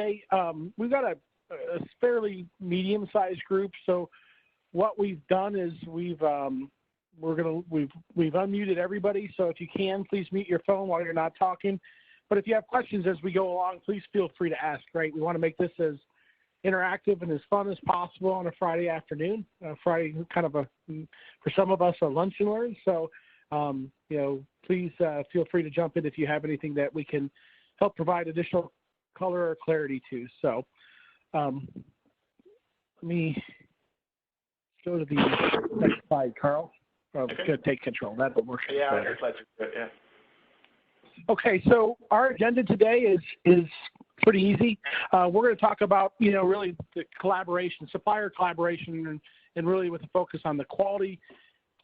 today. We've got a fairly medium-sized group. So what we've done is we've unmuted everybody. So if you can, please mute your phone while you're not talking. But if you have questions as we go along, please feel free to ask. Right? We want to make this as interactive and as fun as possible on a Friday afternoon. Friday, kind of for some of us, a lunch and learn. So please feel free to jump in if you have anything that we can help provide additional color or clarity to. So let me go to the next slide, Carl. Okay. Going to take control. That'll work. Yeah, better. yeah. Okay, so our agenda today is pretty easy. We're going to talk about, really the collaboration, supplier collaboration, and really with a focus on the quality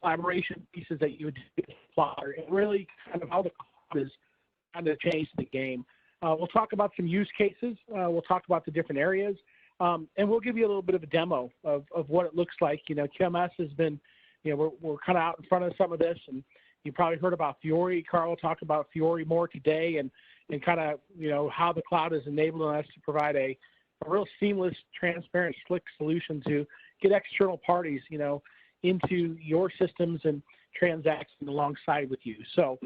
collaboration pieces that you would do with the supplier, and really kind of how the cloud is kind of changed the game. We'll talk about some use cases. We'll talk about the different areas, and we'll give you a little bit of a demo of what it looks like. QMS has been, we're kind of out in front of some of this, and you probably heard about Fiori. Carl will talk about Fiori more today, and kind of, how the cloud is enabling us to provide a real seamless, transparent, slick solution to get external parties, into your systems and transacting alongside with you. So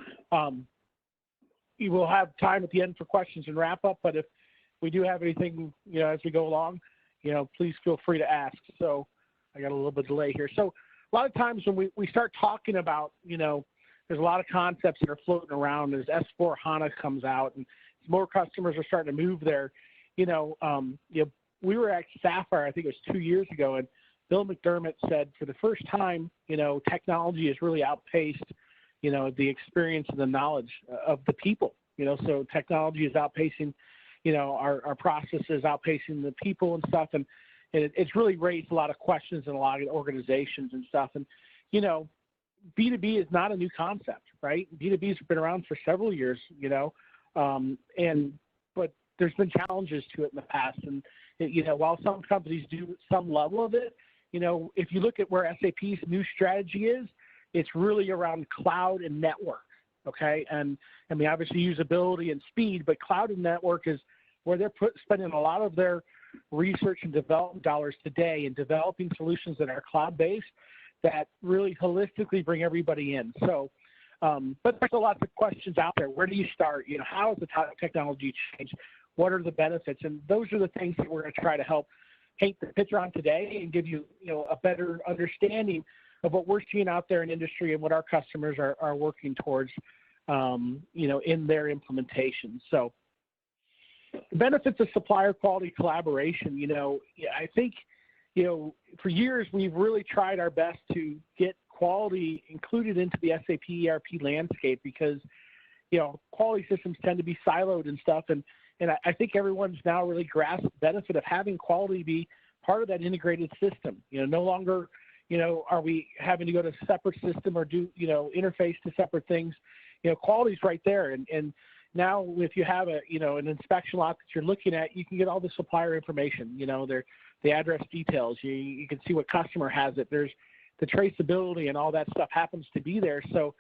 you will have time at the end for questions and wrap up, but if we do have anything, as we go along, please feel free to ask. So I got a little bit of delay here. So a lot of times when we start talking about, there's a lot of concepts that are floating around as S4 HANA comes out and more customers are starting to move there. We were at Sapphire, I think it was 2 years ago, and Bill McDermott said for the first time, technology has really outpaced, the experience and the knowledge of the people. So technology is outpacing, our processes, outpacing the people and stuff. And it's really raised a lot of questions in a lot of organizations and stuff. And, B2B is not a new concept, right? B2B has been around for several years, but there's been challenges to it in the past. And, while some companies do some level of it, if you look at where SAP's new strategy is, it's really around cloud and network, okay? And I mean, obviously usability and speed, but cloud and network is where they're spending a lot of their research and development dollars today in developing solutions that are cloud-based that really holistically bring everybody in. So, but there's a lot of questions out there. Where do you start? How has the technology changed? What are the benefits? And those are the things that we're going to try to help paint the picture on today and give you, a better understanding of what we're seeing out there in industry and what our customers are working towards, in their implementation. So the benefits of supplier quality collaboration, I think, for years, we've really tried our best to get quality included into the SAP ERP landscape because, quality systems tend to be siloed and stuff. And I think everyone's now really grasped the benefit of having quality be part of that integrated system. No longer, are we having to go to a separate system or do, interface to separate things. Quality's right there. And now if you have an inspection lot that you're looking at, you can get all the supplier information, the address details, you can see what customer has it. There's the traceability and all that stuff happens to be there. So,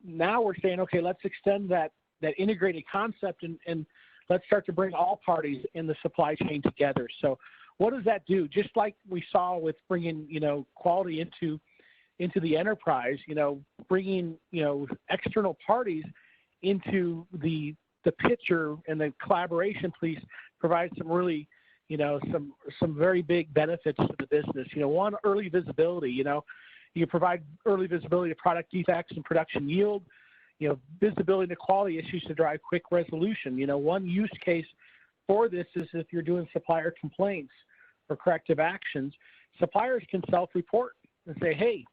now we're saying, okay, let's extend that integrated concept and let's start to bring all parties in the supply chain together. So what does that do? Just like we saw with bringing, quality into the enterprise, bringing, external parties into the picture and the collaboration piece provides some really, some very big benefits to the business. One, early visibility. You provide early visibility to product defects and production yield. Visibility to quality issues to drive quick resolution. One use case for this is if you're doing supplier complaints or corrective actions, suppliers can self-report and say, hey,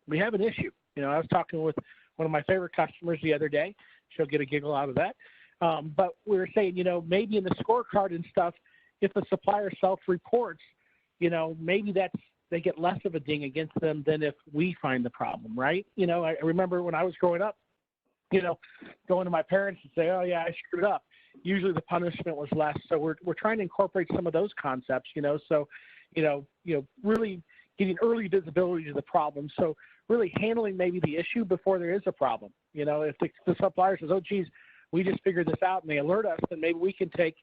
we have an issue. I was talking with one of my favorite customers the other day. She'll get a giggle out of that. But we were saying, maybe in the scorecard and stuff, if the supplier self-reports, maybe they get less of a ding against them than if we find the problem, right? I remember when I was growing up, going to my parents and say, oh yeah, I screwed up. Usually the punishment was less. So we're trying to incorporate some of those concepts, so, really getting early visibility to the problem. So really handling maybe the issue before there is a problem. If the supplier says, oh geez, we just figured this out and they alert us, then maybe we can take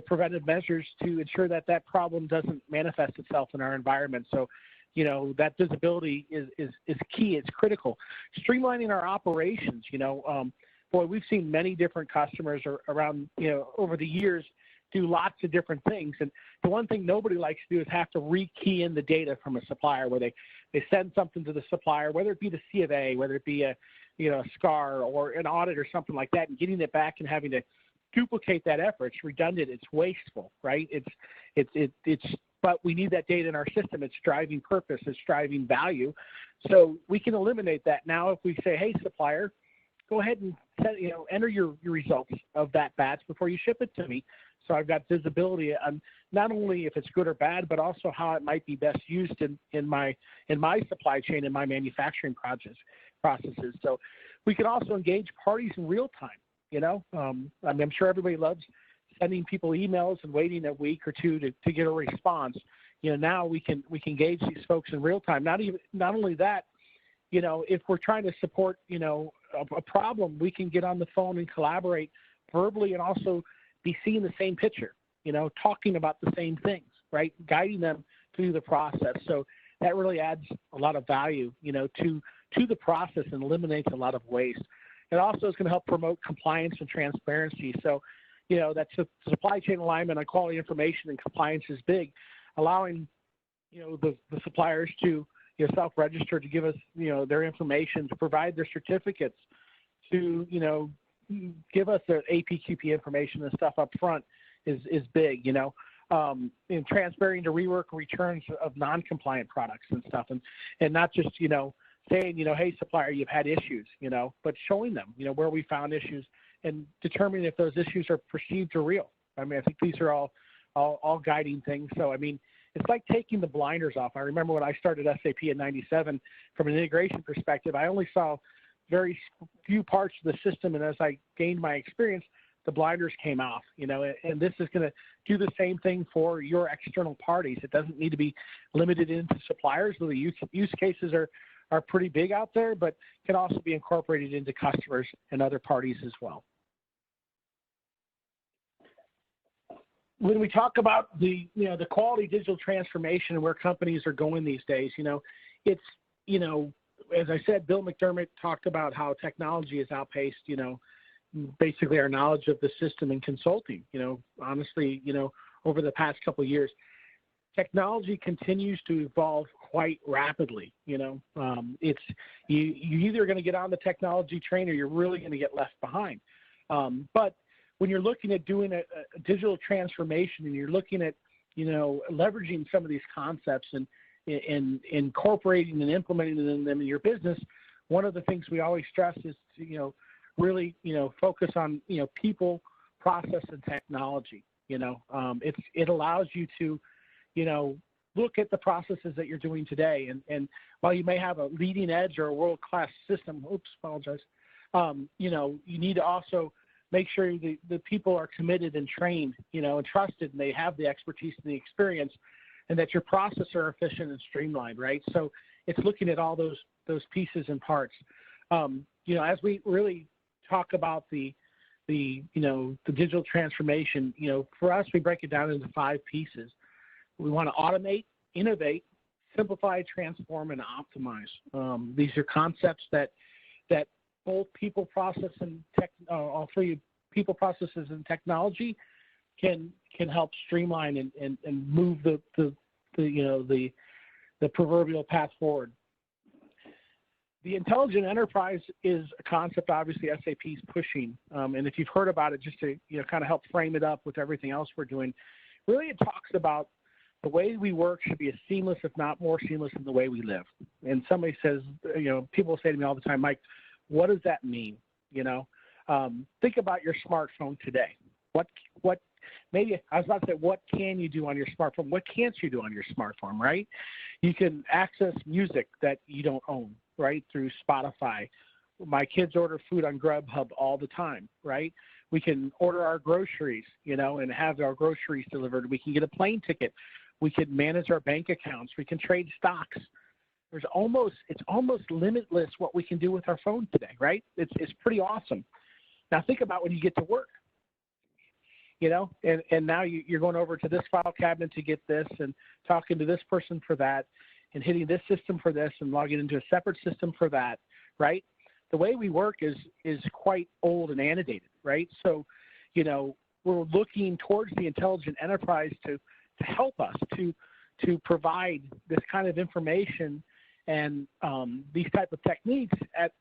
preventive measures to ensure that that problem doesn't manifest itself in our environment. So, that visibility is key. It's critical. Streamlining our operations, boy, we've seen many different customers around, over the years do lots of different things. And the one thing nobody likes to do is have to re-key in the data from a supplier where they send something to the supplier, whether it be the C of A, whether it be a SCAR or an audit or something like that, and getting it back and having to duplicate that effort. It's redundant. It's wasteful, right? But we need that data in our system. It's driving purpose. It's driving value. So we can eliminate that now if we say, hey, supplier, go ahead and enter your results of that batch before you ship it to me. So I've got visibility on not only if it's good or bad, but also how it might be best used in my supply chain and my manufacturing processes. So we can also engage parties in real time. I'm sure everybody loves sending people emails and waiting a week or two to get a response. Now we can engage these folks in real time. Not only that, if we're trying to support a problem, we can get on the phone and collaborate verbally and also be seeing the same picture, talking about the same things, right? Guiding them through the process. So that really adds a lot of value, to the process and eliminates a lot of waste. It also is going to help promote compliance and transparency. So, that's supply chain alignment on quality information and compliance is big, allowing, the suppliers to self-register to give us, their information, to provide their certificates, to, give us their APQP information and stuff up front is big, in transferring to rework returns of non-compliant products and stuff. And not just, saying, hey, supplier, you've had issues, but showing them, where we found issues and determining if those issues are perceived or real. I think these are all guiding things. So, it's like taking the blinders off. I remember when I started SAP in '97, from an integration perspective, I only saw very few parts of the system. And as I gained my experience, the blinders came off, and this is going to do the same thing for your external parties. It doesn't need to be limited into suppliers. The use cases are pretty big out there, but can also be incorporated into customers and other parties as well. When we talk about the quality digital transformation and where companies are going these days, it's, as I said, Bill McDermott talked about how technology has outpaced, basically our knowledge of the system and consulting. Honestly, over the past couple of years, technology continues to evolve quite rapidly. It's you either going to get on the technology train or you're really going to get left behind. But when you're looking at doing a digital transformation and you're looking at, leveraging some of these concepts and incorporating and implementing them in your business, one of the things we always stress is to, really, focus on, people, process, and technology. It allows you to, look at the processes that you're doing today. And while you may have a leading edge or a world-class system, you need to also make sure the people are committed and trained, and trusted, and they have the expertise and the experience, and that your processes are efficient and streamlined, right? So it's looking at all those pieces and parts. As we really talk about the digital transformation, for us, we break it down into 5 pieces. We want to automate, innovate, simplify, transform, and optimize. These are concepts that both people, process, and all 3 people, processes, and technology can help streamline and move the proverbial path forward. The intelligent enterprise is a concept, obviously, SAP is pushing. And if you've heard about it, just to kind of help frame it up with everything else we're doing, really it talks about the way we work should be as seamless, if not more seamless, than the way we live. And somebody says, people say to me all the time, Mike, what does that mean? Think about your smartphone today. What maybe I was about to say, what can you do on your smartphone? What can't you do on your smartphone, right? You can access music that you don't own, right, through Spotify. My kids order food on Grubhub all the time, right? We can order our groceries, and have our groceries delivered. We can get a plane ticket. We can manage our bank accounts. We can trade stocks. It's almost limitless what we can do with our phone today, right? It's pretty awesome. Now think about when you get to work, and now you're going over to this file cabinet to get this and talking to this person for that and hitting this system for this and logging into a separate system for that, right? The way we work is quite old and antiquated, right? So, we're looking towards the intelligent enterprise to help us to provide this kind of information and these type of techniques at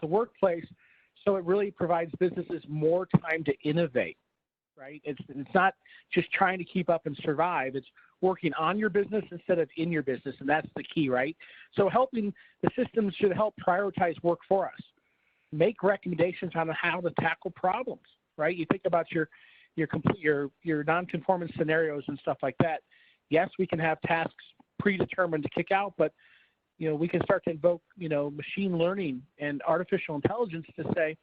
the workplace, so it really provides businesses more time to innovate, right? It's not just trying to keep up and survive. It's working on your business instead of in your business, and that's the key, right? So helping the systems should help prioritize work for us, make recommendations on how to tackle problems, right? You think about your non-conformance scenarios and stuff like that. Yes, we can have tasks predetermined to kick out, but we can start to invoke machine learning and artificial intelligence to say,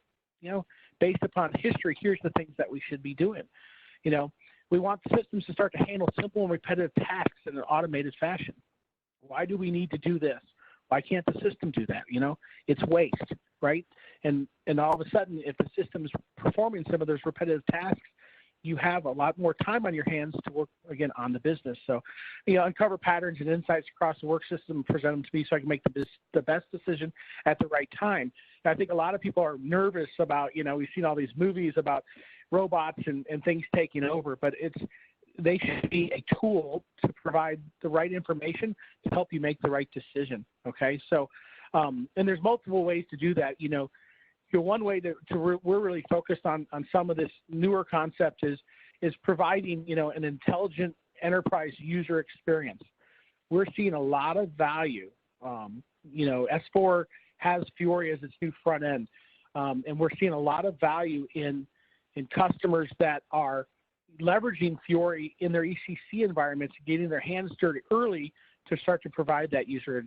based upon history, here's the things that we should be doing. We want systems to start to handle simple and repetitive tasks in an automated fashion. Why do we need to do this? Why can't the system do that? It's waste, right? And all of a sudden, if the system is performing some of those repetitive tasks, you have a lot more time on your hands to work, again, on the business. So, uncover patterns and insights across the work system and present them to me so I can make the best decision at the right time. And I think a lot of people are nervous about, we've seen all these movies about robots and things taking over, but they should be a tool to provide the right information to help you make the right decision, okay? So, and there's multiple ways to do that. One way we're really focused on some of this newer concept is providing, an intelligent enterprise user experience. We're seeing a lot of value. S4 has Fiori as its new front end, and we're seeing a lot of value in customers that are leveraging Fiori in their ECC environments, getting their hands dirty early to start to provide that user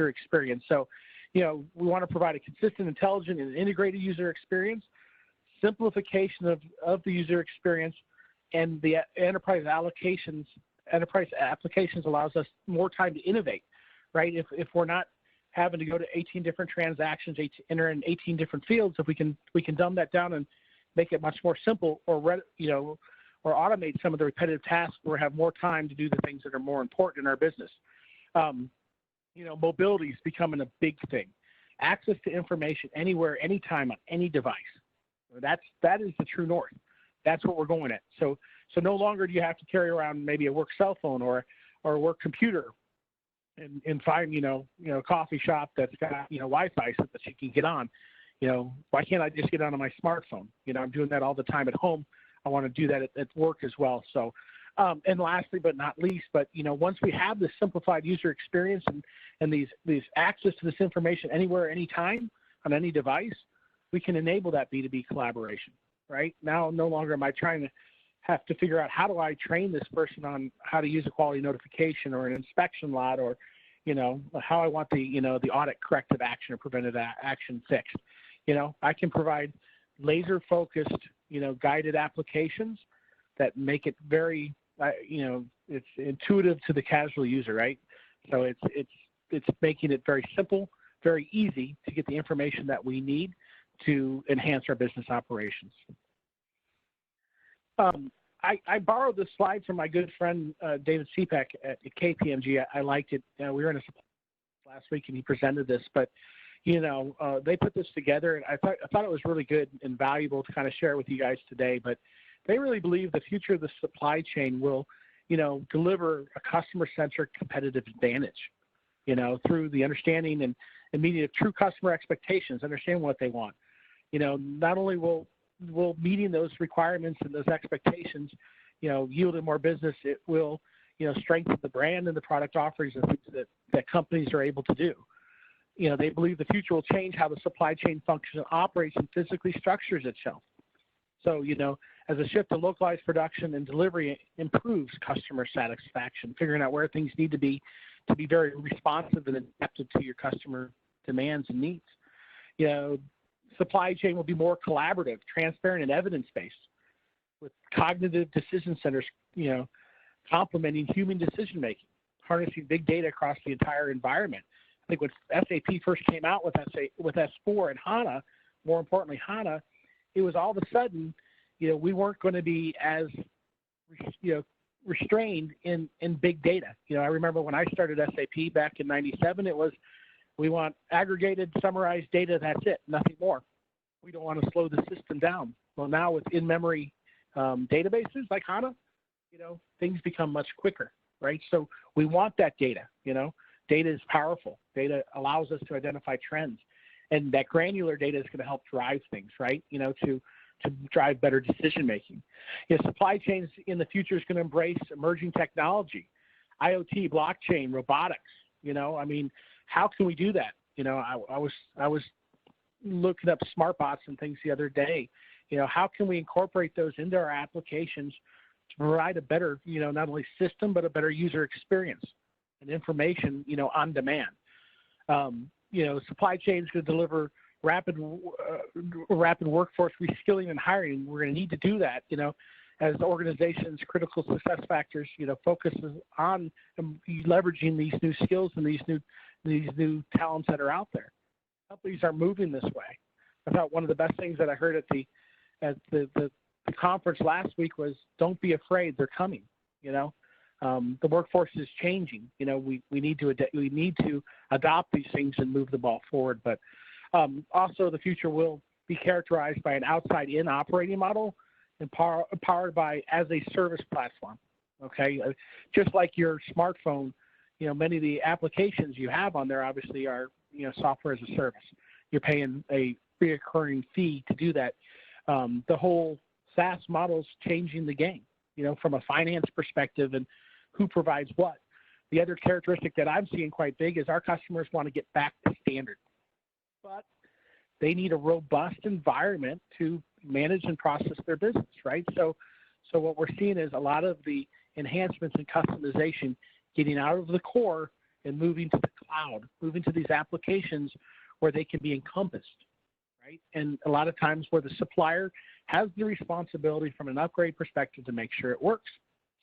experience. So, we want to provide a consistent, intelligent, and integrated user experience, simplification of the user experience, and the enterprise applications allows us more time to innovate, right? If we're not having to go to 18 different transactions, enter in 18 different fields, if we can dumb that down and make it much more simple, or automate some of the repetitive tasks, or have more time to do the things that are more important in our business. Mobility is becoming a big thing. Access to information anywhere, anytime, on any device. That is the true north. That's what we're going at. So no longer do you have to carry around maybe a work cell phone or a work computer and find a coffee shop that's got Wi-Fi so that you can get on. Why can't I just get on my smartphone? I'm doing that all the time at home. I want to do that at work as well. So. And lastly, but not least, once we have this simplified user experience and these access to this information anywhere, anytime, on any device, we can enable that B2B collaboration, right? Now, no longer am I trying to have to figure out how do I train this person on how to use a quality notification or an inspection lot, or, how I want the audit corrective action or preventive action fixed. I can provide laser-focused, guided applications that make it very it's intuitive to the casual user, right? So it's making it very simple, very easy to get the information that we need to enhance our business operations. I borrowed this slide from my good friend David Sept at KPMG. I liked it. We were in a last week and he presented this, but they put this together, and I thought it was really good and valuable to kind of share with you guys today. But they really believe the future of the supply chain will, deliver a customer-centric competitive advantage, through the understanding and meeting of true customer expectations, understand what they want. Not only will meeting those requirements and those expectations, yield in more business, it will, strengthen the brand and the product offerings and things that companies are able to do. They believe the future will change how the supply chain functions and operates and physically structures itself. So, as a shift to localized production and delivery improves customer satisfaction, figuring out where things need to be very responsive and adaptive to your customer demands and needs. Supply chain will be more collaborative, transparent, and evidence-based, with cognitive decision centers, complementing human decision-making, harnessing big data across the entire environment. I think when SAP first came out with S4 and HANA, more importantly, HANA, it was all of a sudden, we weren't going to be as, restrained in big data. I remember when I started SAP back in '97, it was, we want aggregated, summarized data, that's it, nothing more. We don't want to slow the system down. Well, now with in-memory databases like HANA, things become much quicker, right? So we want that data, Data is powerful. Data allows us to identify trends. And that granular data is going to help drive things, right? To drive better decision making. Supply chains in the future is going to embrace emerging technology, IoT, blockchain, robotics. How can we do that? I was looking up SmartBots and things the other day. How can we incorporate those into our applications to provide a better, not only system but a better user experience and information, on demand. Supply chain is going to deliver rapid workforce reskilling and hiring. We're going to need to do that, as organizations' critical success factors, focuses on leveraging these new skills and these new talents that are out there. Companies are moving this way. I thought one of the best things that I heard at the conference last week was, "Don't be afraid, they're coming." The workforce is changing. We need to adopt these things and move the ball forward. But also, the future will be characterized by an outside-in operating model and powered by as a service platform. Okay, just like your smartphone, many of the applications you have on there obviously are software as a service. You're paying a recurring fee to do that. The whole SaaS model's changing the game. From a finance perspective and who provides what. The other characteristic that I'm seeing quite big is our customers want to get back to standard, but they need a robust environment to manage and process their business, right? So what we're seeing is a lot of the enhancements and customization getting out of the core and moving to the cloud, moving to these applications where they can be encompassed, right? And a lot of times where the supplier has the responsibility from an upgrade perspective to make sure it works.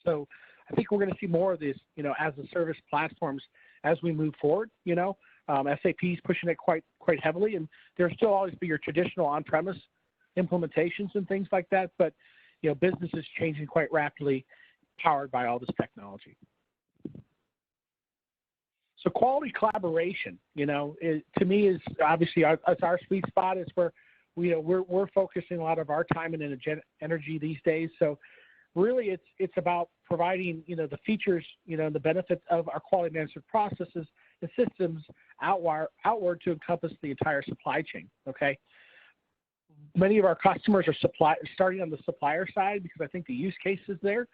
So I think we're going to see more of these, as a service platforms as we move forward. SAP is pushing it quite heavily, and there'll still always be your traditional on-premise implementations and things like that. But business is changing quite rapidly, powered by all this technology. So quality collaboration, to me is obviously our sweet spot. Is where we're focusing a lot of our time and energy these days. So really, it's about providing the features, the benefits of our quality management processes and systems outward to encompass the entire supply chain. Okay. Many of our customers are starting on the supplier side because I think the use case is there.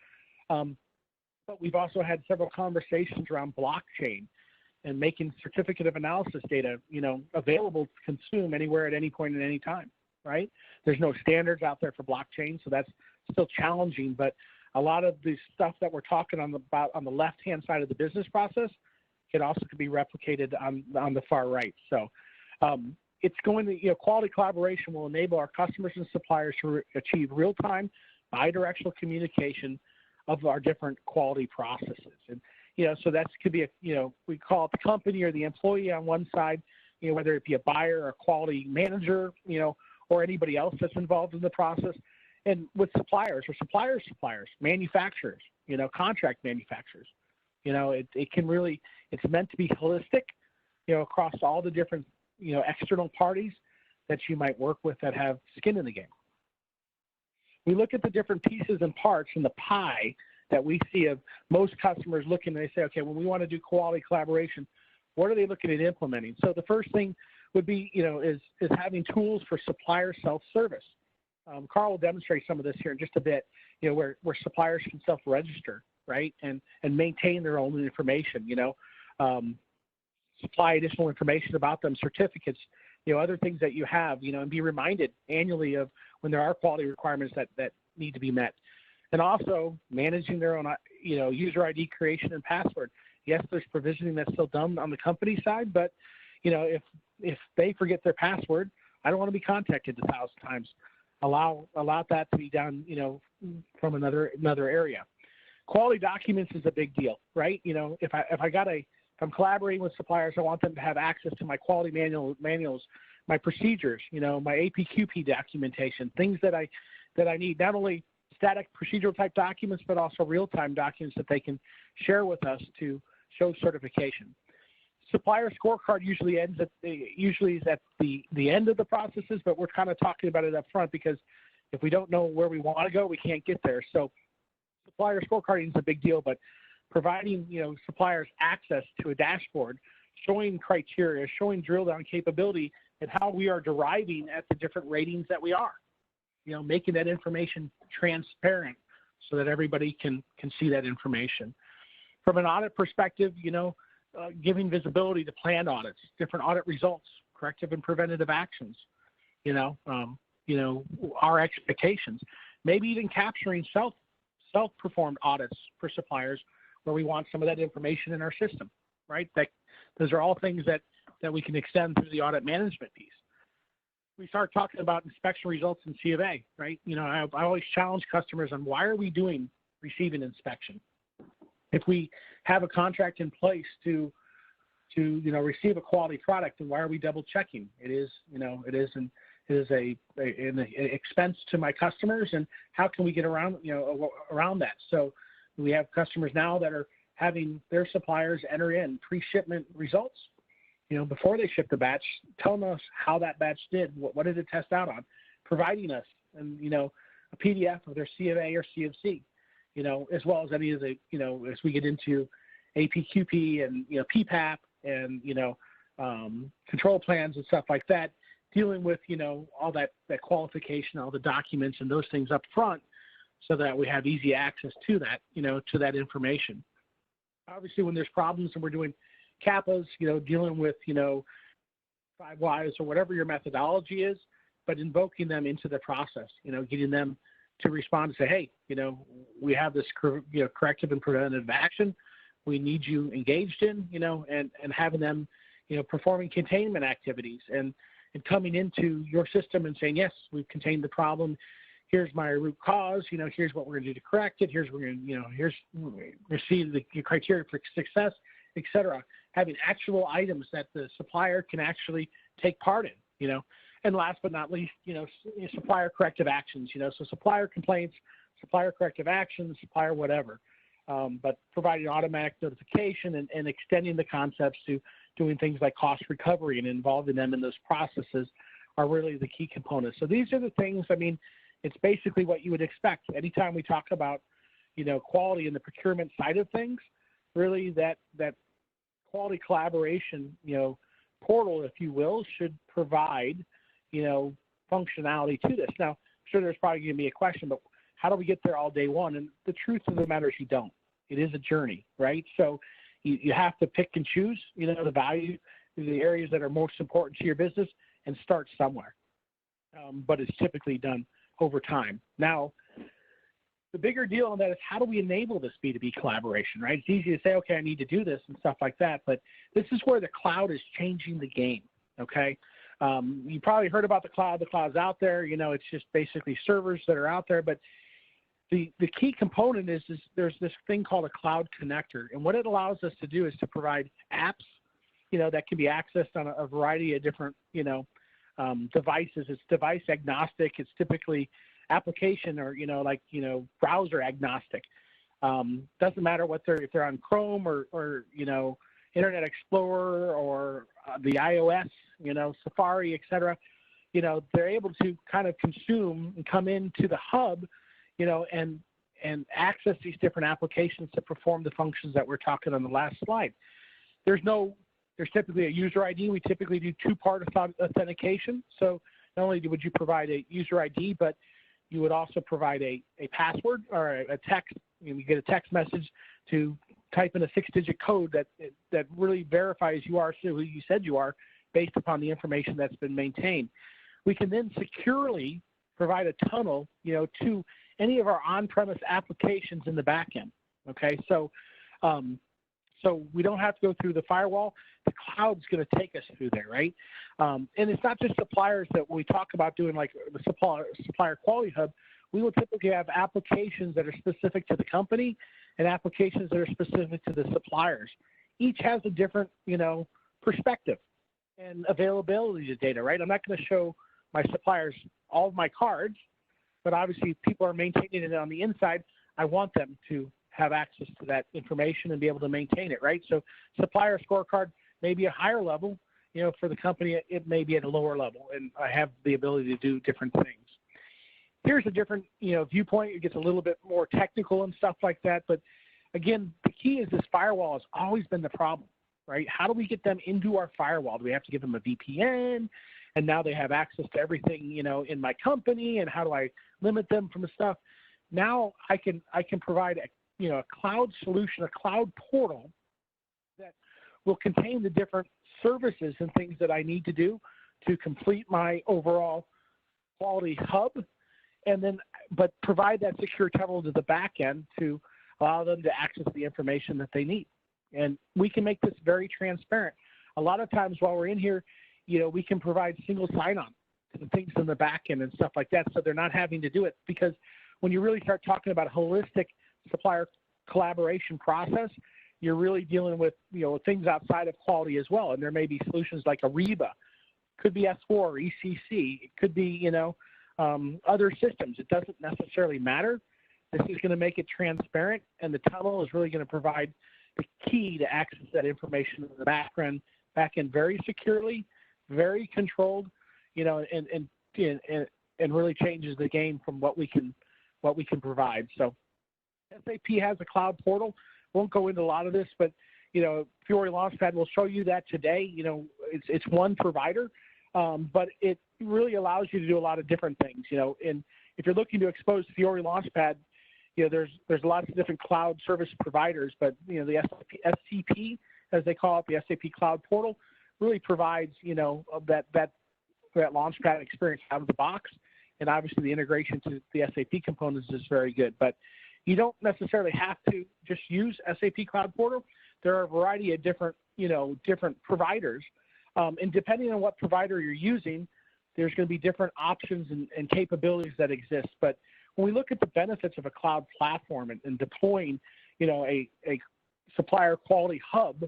But we've also had several conversations around blockchain and making certificate of analysis data, available to consume anywhere at any point at any time, right? There's no standards out there for blockchain, so that's still challenging. But a lot of the stuff that we're talking about on the left-hand side of the business process could be replicated on the far right. So it's going to, quality collaboration will enable our customers and suppliers to achieve real-time, bidirectional communication of our different quality processes. And so that could be we call it the company or the employee on one side, whether it be a buyer or a quality manager, or anybody else that's involved in the process. And with suppliers or suppliers, manufacturers, contract manufacturers, it can really, it's meant to be holistic, across all the different, external parties that you might work with that have skin in the game. We look at the different pieces and parts in the pie that we see of most customers looking, and they say, okay, when we want to do quality collaboration, what are they looking at implementing? So the first thing would be, is having tools for supplier self-service. Carl will demonstrate some of this here in just a bit, where suppliers can self-register, right, and maintain their own information, supply additional information about them, certificates, other things that you have, and be reminded annually of when there are quality requirements that need to be met. And also managing their own, user ID creation and password. Yes, there's provisioning that's still done on the company side, but, if they forget their password, I don't want to be contacted 1,000 times. Allow that to be done, from another area. Quality documents is a big deal, right? If I'm collaborating with suppliers, I want them to have access to my quality manuals, my procedures, my APQP documentation, things that I need, not only static procedural type documents, but also real-time documents that they can share with us to show certification. Supplier scorecard usually is at the end of the processes, but we're kind of talking about it up front because if we don't know where we want to go, we can't get there. So supplier scorecarding is a big deal, but providing suppliers access to a dashboard, showing criteria, showing drill down capability, and how we are deriving at the different ratings that we are. Making that information transparent so that everybody can see that information. From an audit perspective, giving visibility to planned audits, different audit results, corrective and preventative actions, our expectations, maybe even capturing self-performed audits for suppliers where we want some of that information in our system, right? Those are all things that we can extend through the audit management piece. We start talking about inspection results in C of A, right? I always challenge customers on why are we receiving inspection? If we have a contract in place to receive a quality product, then why are we double checking? It is an expense to my customers, and how can we get around that? So we have customers now that are having their suppliers enter in pre-shipment results, before they ship the batch, telling us how that batch did, what did it test out on, providing us a PDF of their C of A or C of C, as well as any of the, as we get into APQP and PPAP and control plans and stuff like that, dealing with all that qualification, all the documents and those things up front, so that we have easy access to that to that information. Obviously, when there's problems and we're doing CAPAs, dealing with 5 whys or whatever your methodology is, but invoking them into the process, getting them to respond and say, hey, we have this corrective and preventative action we need you engaged in, and having them performing containment activities and coming into your system and saying, yes, we've contained the problem. Here's my root cause. Here's what we're going to do to correct it. Here's here's receive the criteria for success, et cetera. Having actual items that the supplier can actually take part in. And last but not least, supplier corrective actions. So supplier complaints, supplier corrective actions, supplier whatever. But providing automatic notification and extending the concepts to doing things like cost recovery and involving them in those processes are really the key components. So these are the things, it's basically what you would expect. Anytime we talk about, quality in the procurement side of things, really that quality collaboration, portal, if you will, should provide, functionality to this. Now, I'm sure there's probably going to be a question, but how do we get there all day one? And the truth of the matter is you don't. It is a journey, right? So you have to pick and choose, the value, the areas that are most important to your business and start somewhere. But it's typically done over time. Now, the bigger deal on that is how do we enable this B2B collaboration, right? It's easy to say, okay, I need to do this and stuff like that, but this is where the cloud is changing the game, okay? You probably heard about the cloud. The cloud's out there. It's just basically servers that are out there, but the key component is there's this thing called a cloud connector, and what it allows us to do is to provide apps, that can be accessed on a variety of different, devices. It's device agnostic. It's typically application or, browser agnostic. Doesn't matter if they're on Chrome or Internet Explorer or the iOS, Safari, et cetera. They're able to kind of consume and come into the hub, and access these different applications to perform the functions that we're talking on the last slide. There's typically a user ID. We typically do 2-part authentication. So not only would you provide a user ID, but you would also provide a password or a text. You get a text message to type in a 6-digit code that really verifies you are who you said you are based upon the information that's been maintained. We can then securely provide a tunnel, to any of our on-premise applications in the back end. Okay, so we don't have to go through the firewall. The cloud's going to take us through there, right? And it's not just suppliers that we talk about doing like the Supplier Quality Hub. We will typically have applications that are specific to the company and applications that are specific to the suppliers. Each has a different, perspective. and availability of data, right? I'm not going to show my suppliers all of my cards, but obviously people are maintaining it on the inside. I want them to have access to that information and be able to maintain it, right? So supplier scorecard may be a higher level, for the company, it may be at a lower level, and I have the ability to do different things. Here's a different, viewpoint. It gets a little bit more technical and stuff like that, but again, the key is this firewall has always been the problem, right? How do we get them into our firewall? Do we have to give them a VPN? And now they have access to everything, in my company, and how do I limit them from the stuff? Now I can provide a cloud solution, a cloud portal that will contain the different services and things that I need to do to complete my overall quality hub, and then but provide that secure tunnel to the back end to allow them to access the information that they need. And we can make this very transparent. A lot of times while we're in here, we can provide single sign-on to the things in the back end and stuff like that, so they're not having to do it. Because when you really start talking about a holistic supplier collaboration process, you're really dealing with, things outside of quality as well. And there may be solutions like Ariba, could be S4 or ECC, it could be, other systems. It doesn't necessarily matter. This is going to make it transparent, and the tunnel is really going to provide the key to access that information in the back end very securely, very controlled, and really changes the game from what we can provide. So SAP has a cloud portal. Won't go into a lot of this, but Fiori Launchpad will show you that today. It's one provider, but it really allows you to do a lot of different things. And if you're looking to expose Fiori Launchpad, there's lots of different cloud service providers, but the SCP, as they call it, the SAP Cloud Portal, really provides that Launchpad experience out of the box, and obviously the integration to the SAP components is very good. But you don't necessarily have to just use SAP Cloud Portal. There are a variety of different providers, and depending on what provider you're using, there's going to be different options and capabilities that exist. But when we look at the benefits of a cloud platform and deploying, a supplier quality hub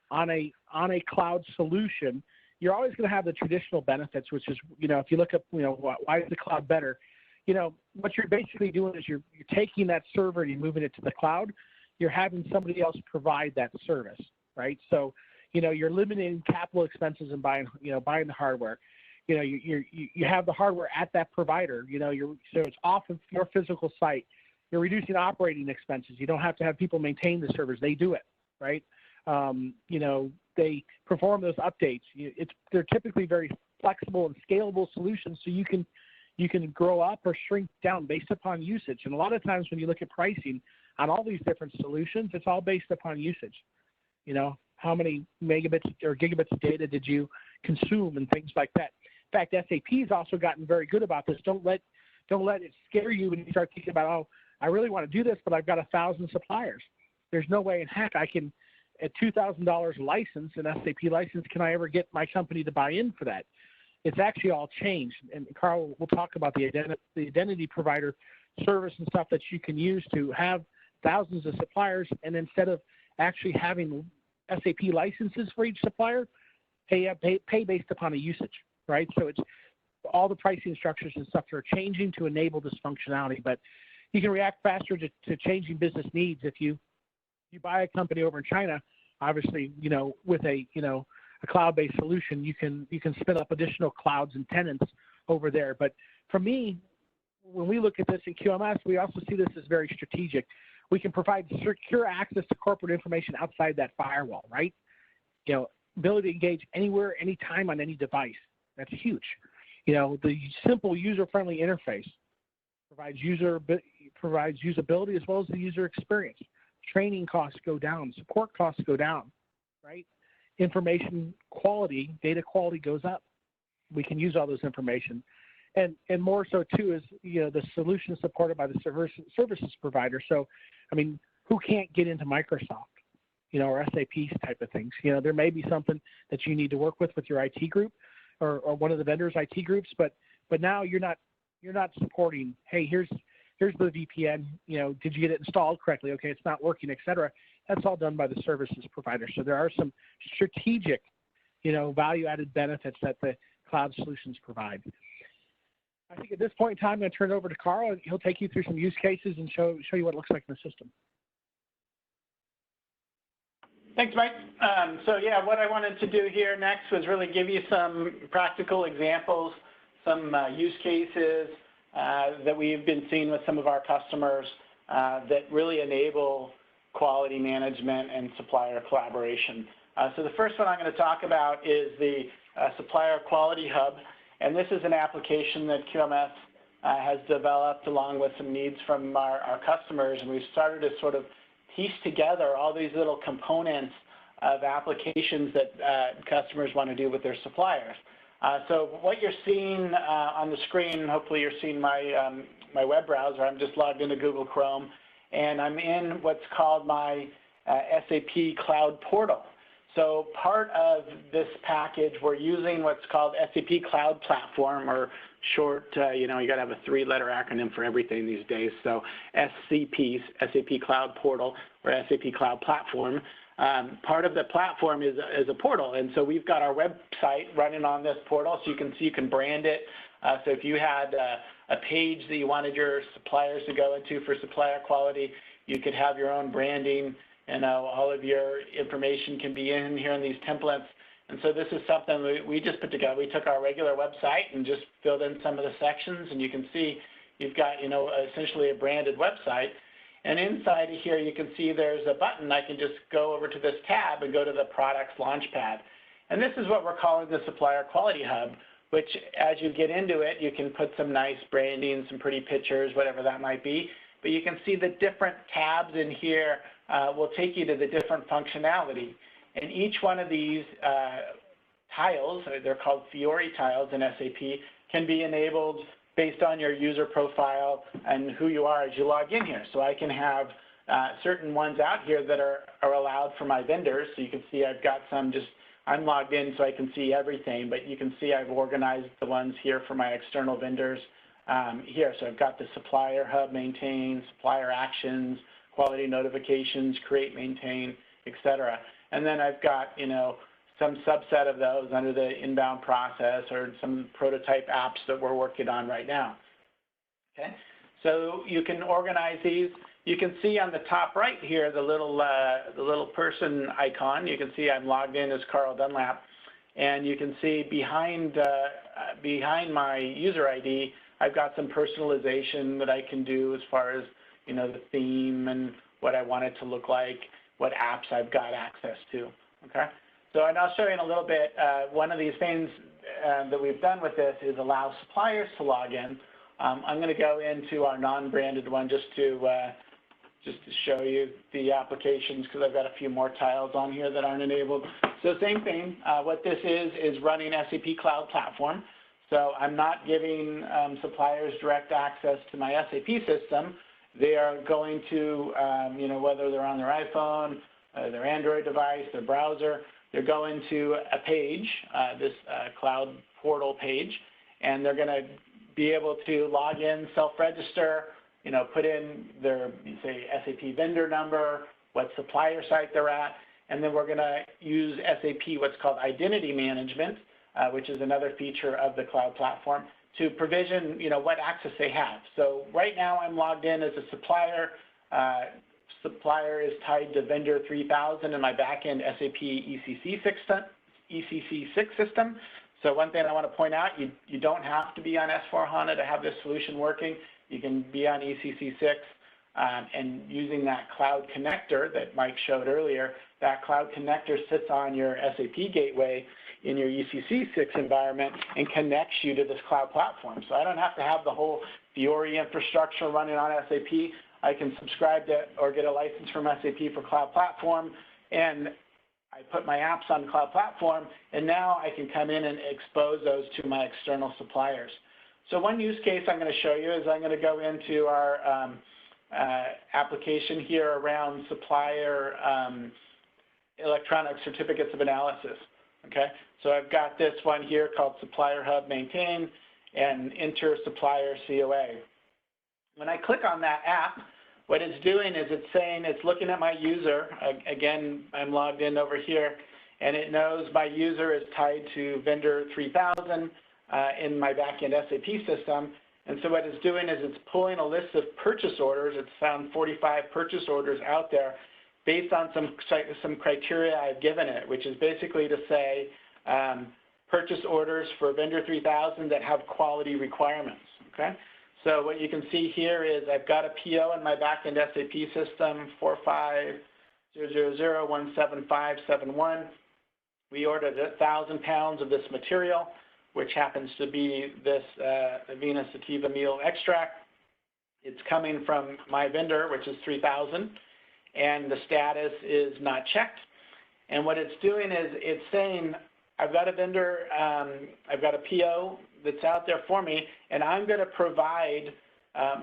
on a cloud solution, you're always going to have the traditional benefits, which is, if you look up, why is the cloud better? What you're basically doing is you're taking that server and you're moving it to the cloud. You're having somebody else provide that service, right? So, you're limiting capital expenses and buying the hardware. You have the hardware at that provider. So it's off of your physical site. You're reducing operating expenses. You don't have to have people maintain the servers. They do it, right? They perform those updates. They're typically very flexible and scalable solutions, so you can grow up or shrink down based upon usage. And a lot of times when you look at pricing on all these different solutions, it's all based upon usage. How many megabits or gigabits of data did you consume and things like that. In fact, SAP has also gotten very good about this. Don't let it scare you when you start thinking about, oh, I really want to do this, but I've got 1,000 suppliers. There's no way in heck I can, at $2,000 license, an SAP license, can I ever get my company to buy in for that? It's actually all changed. And Carl will talk about the identity provider service and stuff that you can use to have thousands of suppliers, and instead of actually having SAP licenses for each supplier, pay based upon a usage, right? So it's all the pricing structures and stuff are changing to enable this functionality, but you can react faster to changing business needs. If you buy a company over in China, obviously, with a cloud-based solution, you can spin up additional clouds and tenants over there. But for me, when we look at this in QMS, we also see this as very strategic. We can provide secure access to corporate information outside that firewall, right? Ability to engage anywhere, anytime, on any device. That's huge. The simple user-friendly interface provides usability as well as the user experience. Training costs go down, support costs go down, right? Information quality, data quality goes up. We can use all those information. And more so too is, the solution supported by the services provider. So, who can't get into Microsoft, or SAP type of things? There may be something that you need to work with your IT group or one of the vendors' IT groups, but now you're not supporting, hey, here's the VPN, did you get it installed correctly? Okay, it's not working, et cetera. That's all done by the services provider. So there are some strategic, value-added benefits that the cloud solutions provide. I think at this point in time, I'm going to turn it over to Carl, and he'll take you through some use cases and show you what it looks like in the system. Thanks, Mike. So yeah, what I wanted to do here next was really give you some practical examples, some use cases that we've been seeing with some of our customers that really enable quality management and supplier collaboration. So the first one I'm going to talk about is the Supplier Quality Hub, and this is an application that QMS has developed along with some needs from our customers, and we've started to sort of piece together all these little components of applications that customers want to do with their suppliers. So what you're seeing on the screen, hopefully you're seeing my web browser. I'm just logged into Google Chrome, and I'm in what's called my SAP Cloud Portal. So part of this package, we're using what's called SAP Cloud Platform, or short, you got to have a 3-letter acronym for everything these days. So SCP, SAP Cloud Portal, or SAP Cloud Platform. Part of the platform is a portal, and so we've got our website running on this portal, so you can brand it. So if you had a page that you wanted your suppliers to go into for supplier quality, you could have your own branding, and all of your information can be in here in these templates. And so this is something we just put together. We took our regular website and just filled in some of the sections, and you can see you've got, essentially a branded website. And inside of here, you can see there's a button. I can just go over to this tab and go to the Products Launchpad. And this is what we're calling the Supplier Quality Hub, which as you get into it, you can put some nice branding, some pretty pictures, whatever that might be. But you can see the different tabs in here will take you to the different functionality. And each one of these tiles, they're called Fiori tiles in SAP, can be enabled based on your user profile and who you are as you log in here. So I can have certain ones out here that are allowed for my vendors. So you can see I've got some I'm logged in so I can see everything, but you can see I've organized the ones here for my external vendors here. So I've got the Supplier Hub, Maintain, Supplier Actions, Quality Notifications, Create, Maintain, etc. And then I've got, some subset of those under the inbound process or some prototype apps that we're working on right now. Okay, so you can organize these. You can see on the top right here the little person icon. You can see I'm logged in as Carl Dunlap, and you can see behind my user ID, I've got some personalization that I can do as far as the theme and what I want it to look like, what apps I've got access to. Okay. So, and I'll show you in a little bit, one of these things that we've done with this is allow suppliers to log in. I'm going to go into our non-branded one just to show you the applications, because I've got a few more tiles on here that aren't enabled. So same thing, what this is running SAP Cloud Platform. So I'm not giving suppliers direct access to my SAP system. They are going to, whether they're on their iPhone, their Android device, their browser, they're going to a page, this cloud portal page, and they're going to be able to log in, self-register, put in their, say, SAP vendor number, what supplier site they're at, and then we're going to use SAP, what's called identity management, which is another feature of the cloud platform, to provision, what access they have. So right now I'm logged in as a supplier. Supplier is tied to vendor 3000 in my backend SAP ECC6 system. So one thing I want to point out, you don't have to be on S/4HANA to have this solution working. You can be on ECC6 and using that cloud connector that Mike showed earlier. That cloud connector sits on your SAP gateway in your ECC6 environment and connects you to this cloud platform. So I don't have to have the whole Fiori infrastructure running on SAP. I can subscribe to or get a license from SAP for Cloud Platform, and I put my apps on the Cloud Platform, and now I can come in and expose those to my external suppliers. So one use case I'm going to show you is I'm going to go into our application here around supplier electronic certificates of analysis. Okay, so I've got this one here called Supplier Hub Maintain and enter supplier COA. When I click on that app, what it's doing is it's saying it's looking at my user. Again, I'm logged in over here, and it knows my user is tied to vendor 3000 in my backend SAP system. And so what it's doing is it's pulling a list of purchase orders. It's found 45 purchase orders out there based on some criteria I've given it, which is basically to say purchase orders for vendor 3000 that have quality requirements, okay? So what you can see here is I've got a PO in my backend SAP system, 45000175571. We ordered 1,000 pounds of this material, which happens to be this Avena sativa meal extract. It's coming from my vendor, which is 3000, and the status is not checked. And what it's doing is it's saying, I've got a vendor, I've got a PO that's out there for me, and I'm going to provide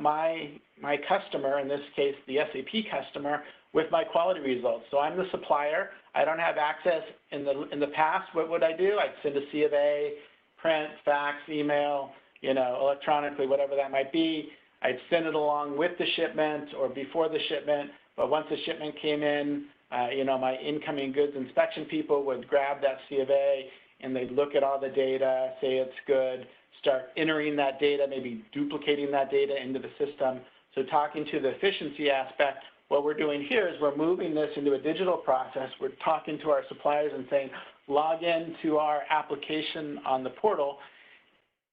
my customer, in this case the SAP customer, with my quality results. So I'm the supplier. I don't have access. In the past, what would I do? I'd send a C of A, print, fax, email, electronically, whatever that might be. I'd send it along with the shipment or before the shipment, but once the shipment came in, my incoming goods inspection people would grab that C of A and they'd look at all the data, say it's good, start entering that data, maybe duplicating that data into the system. So talking to the efficiency aspect, what we're doing here is we're moving this into a digital process. We're talking to our suppliers and saying, log in to our application on the portal,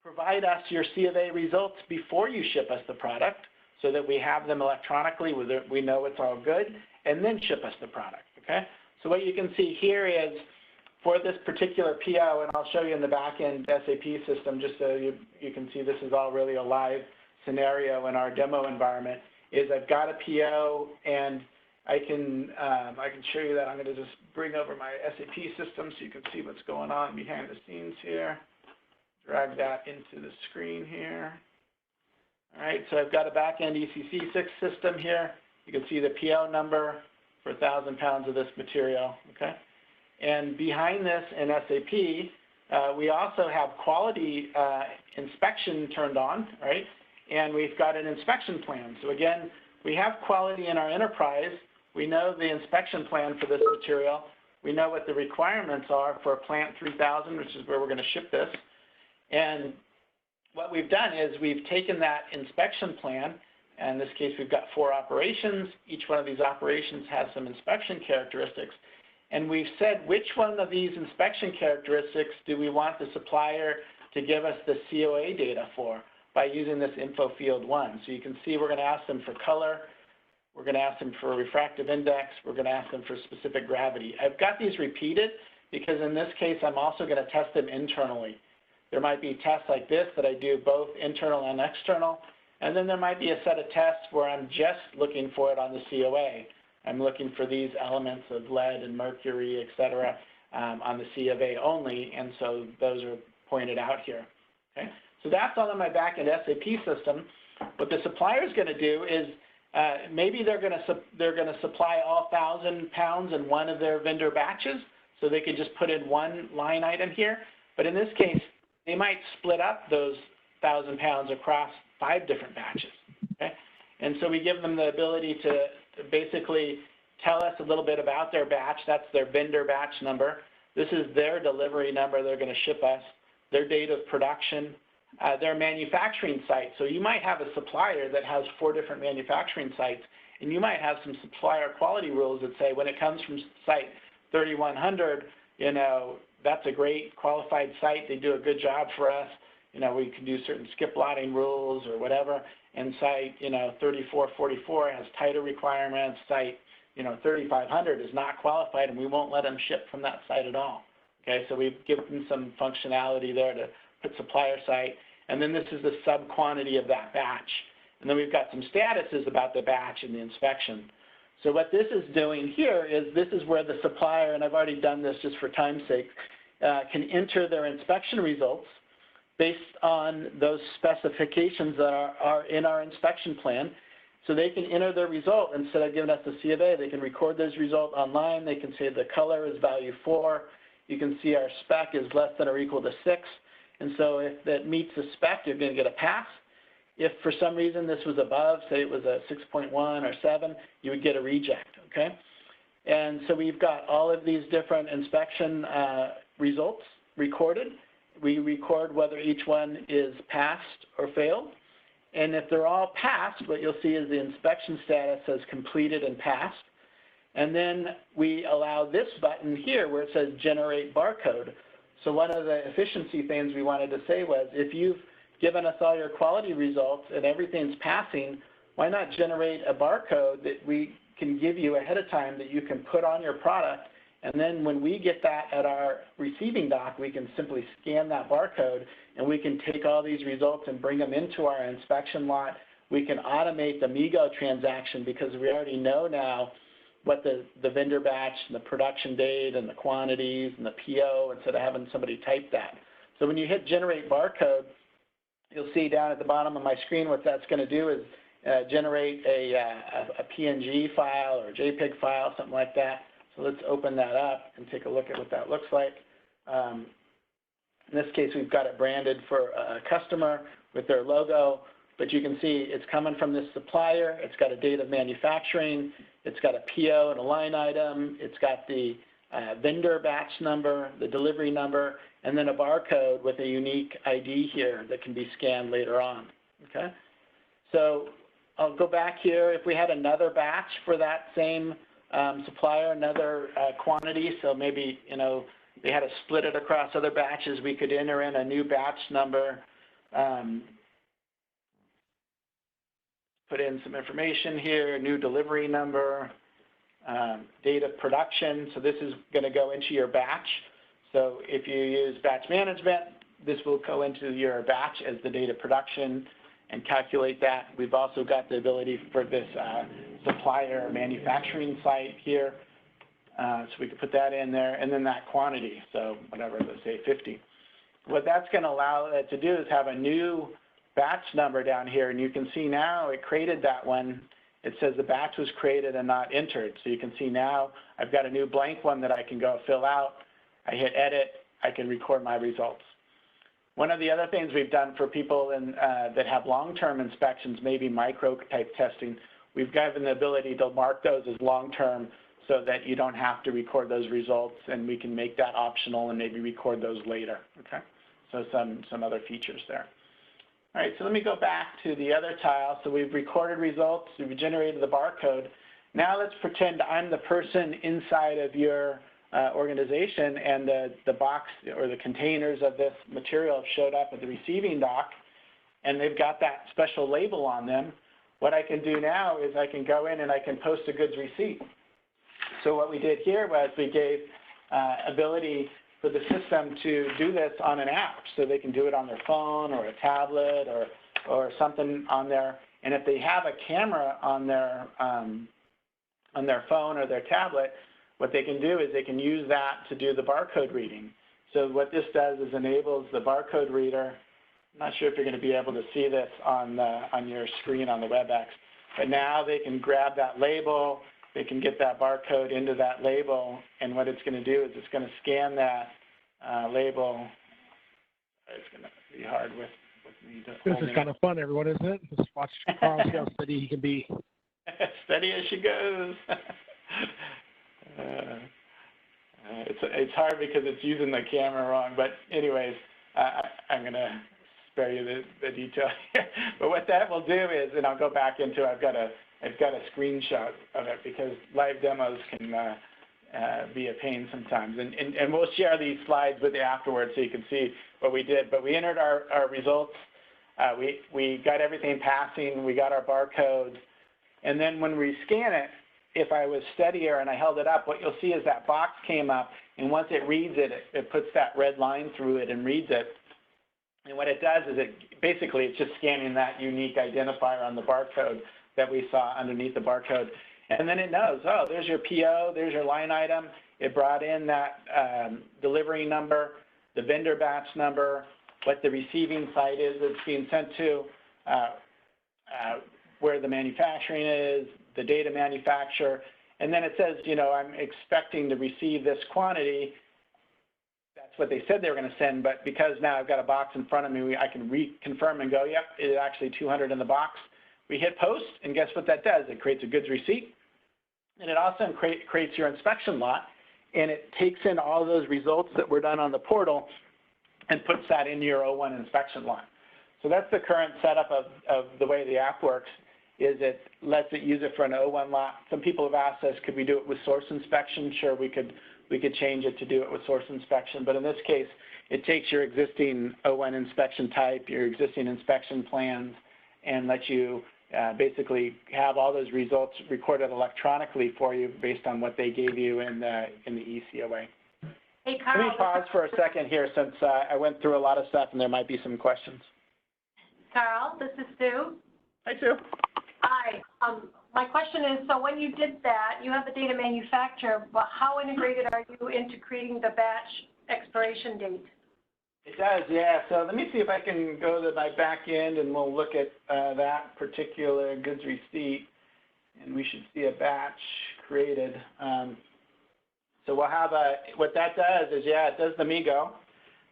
provide us your C of A results before you ship us the product so that we have them electronically, we know it's all good, and then ship us the product, okay? So what you can see here is for this particular PO, and I'll show you in the back-end SAP system just so you can see this is all really a live scenario in our demo environment, is I've got a PO and I can show you that. I'm going to just bring over my SAP system so you can see what's going on behind the scenes here. Drag that into the screen here. All right, so I've got a back-end ECC6 system here. You can see the PO number for 1,000 pounds of this material, okay? And behind this in SAP, we also have quality inspection turned on, right? And we've got an inspection plan. So again, we have quality in our enterprise. We know the inspection plan for this material. We know what the requirements are for plant 3000, which is where we're going to ship this. And what we've done is we've taken that inspection plan. In this case, we've got 4 operations. Each one of these operations has some inspection characteristics. And we've said which one of these inspection characteristics do we want the supplier to give us the COA data for by using this info field 1. So you can see we're going to ask them for color. We're going to ask them for refractive index. We're going to ask them for specific gravity. I've got these repeated because in this case, I'm also going to test them internally. There might be tests like this that I do both internal and external. And then there might be a set of tests where I'm just looking for it on the COA. I'm looking for these elements of lead and mercury, et cetera, on the C of A only, and so those are pointed out here. Okay? So that's all in my backend SAP system. What the supplier is going to do is maybe they're going to supply all 1,000 pounds in one of their vendor batches, so they can just put in one line item here. But in this case, they might split up those 1,000 pounds across 5 different batches. Okay? And so we give them the ability to basically tell us a little bit about their batch. That's their vendor batch number. This is their delivery number they're going to ship us, their date of production, their manufacturing site. So you might have a supplier that has 4 different manufacturing sites, and you might have some supplier quality rules that say when it comes from site 3100, that's a great qualified site. They do a good job for us. We can do certain skip lotting rules or whatever. And site, 3444 has tighter requirements. Site, 3500 is not qualified, and we won't let them ship from that site at all. Okay, so we've given them some functionality there to put supplier site. And then this is the sub-quantity of that batch. And then we've got some statuses about the batch and the inspection. So what this is doing here is this is where the supplier, and I've already done this just for time's sake, can enter their inspection results based on those specifications that are in our inspection plan. So they can enter their result. Instead of giving us the C of A, they can record those results online. They can say the color is value 4. You can see our spec is less than or equal to 6. And so if that meets the spec, you're going to get a pass. If for some reason this was above, say it was a 6.1 or 7, you would get a reject, okay? And so we've got all of these different inspection results recorded. We record whether each one is passed or failed. And if they're all passed, what you'll see is the inspection status says completed and passed. And then we allow this button here where it says generate barcode. So one of the efficiency things we wanted to say was, if you've given us all your quality results and everything's passing, why not generate a barcode that we can give you ahead of time that you can put on your product, and then when we get that at our receiving dock, we can simply scan that barcode and we can take all these results and bring them into our inspection lot. We can automate the MIGO transaction because we already know now what the vendor batch and the production date and the quantities and the PO instead of having somebody type that. So when you hit generate barcode, you'll see down at the bottom of my screen what that's going to do is generate a PNG file or JPEG file, something like that. So let's open that up and take a look at what that looks like. In this case, we've got it branded for a customer with their logo, but you can see it's coming from this supplier. It's got a date of manufacturing. It's got a PO and a line item. It's got the vendor batch number, the delivery number, and then a barcode with a unique ID here that can be scanned later on, okay? So I'll go back here. If we had another batch for that same supplier, another quantity, so maybe, you know, they had to split it across other batches, we could enter in a new batch number, put in some information here, new delivery number, date of production. So this is going to go into your batch. So if you use batch management, this will go into your batch as the date of production and calculate that. We've also got the ability for this supplier manufacturing site here. So we could put that in there, and then that quantity, so whatever, let's say 50. What that's going to allow it to do is have a new batch number down here, and you can see now it created that one. It says the batch was created and not entered. So you can see now I've got a new blank one that I can go fill out. I hit edit, I can record my results. One of the other things we've done for people that have long-term inspections, maybe micro-type testing, we've given the ability to mark those as long-term so that you don't have to record those results, and we can make that optional and maybe record those later, okay? So some other features there. All right, so let me go back to the other tile. So we've recorded results, we've generated the barcode. Now let's pretend I'm the person inside of your organization, and the box or the containers of this material have showed up at the receiving dock, and they've got that special label on them. What I can do now is I can go in and I can post a goods receipt. So what we did here was we gave ability for the system to do this on an app, so they can do it on their phone or a tablet or something on there. And if they have a camera on their phone or their tablet, what they can do is they can use that to do the barcode reading. So what this does is enables the barcode reader. I'm not sure if you're going to be able to see this on your screen on the WebEx, but now they can grab that label, they can get that barcode into that label, and what it's going to do is it's going to scan that label. It's going to be hard with me. This is kind of fun, everyone, isn't it? Just watch Carl see how steady he can be. Steady as she goes. It's hard because it's using the camera wrong, but anyways, I'm going to spare you the detail here. But what that will do is, and I'll go back into it, I've got a screenshot of it because live demos can be a pain sometimes. And we'll share these slides with you afterwards so you can see what we did. But we entered our results. We got everything passing. We got our barcodes. And then when we scan it, if I was steadier and I held it up, what you'll see is that box came up, and once it reads it, it puts that red line through it and reads it. And what it does is basically it's just scanning that unique identifier on the barcode that we saw underneath the barcode. And then it knows, oh, there's your PO, there's your line item. It brought in that delivery number, the vendor batch number, what the receiving site is that's being sent to, where the manufacturing is, the data manufacturer, and then it says, you know, I'm expecting to receive this quantity. That's what they said they were going to send, but because now I've got a box in front of me, I can reconfirm and go, yep, it's actually 200 in the box. We hit post, and guess what that does? It creates a goods receipt. And it also creates your inspection lot, and it takes in all those results that were done on the portal and puts that into your O1 inspection lot. So that's the current setup of the way the app works, is it lets it use it for an O1 lot. Some people have asked us, could we do it with source inspection? Sure, we could change it to do it with source inspection, but in this case, it takes your existing O1 inspection type, your existing inspection plans, and lets you basically have all those results recorded electronically for you based on what they gave you in the ECOA. Hey, Carl. Let me pause for a second here since I went through a lot of stuff and there might be some questions. Carl, this is Sue. Hi, Sue. Hi. My question is, so when you did that, you have the data manufacturer, but how integrated are you into creating the batch expiration date? It does, yeah. So let me see if I can go to my back end and we'll look at that particular goods receipt, and we should see a batch created. So we'll have what that does is, yeah, it does the MIGO,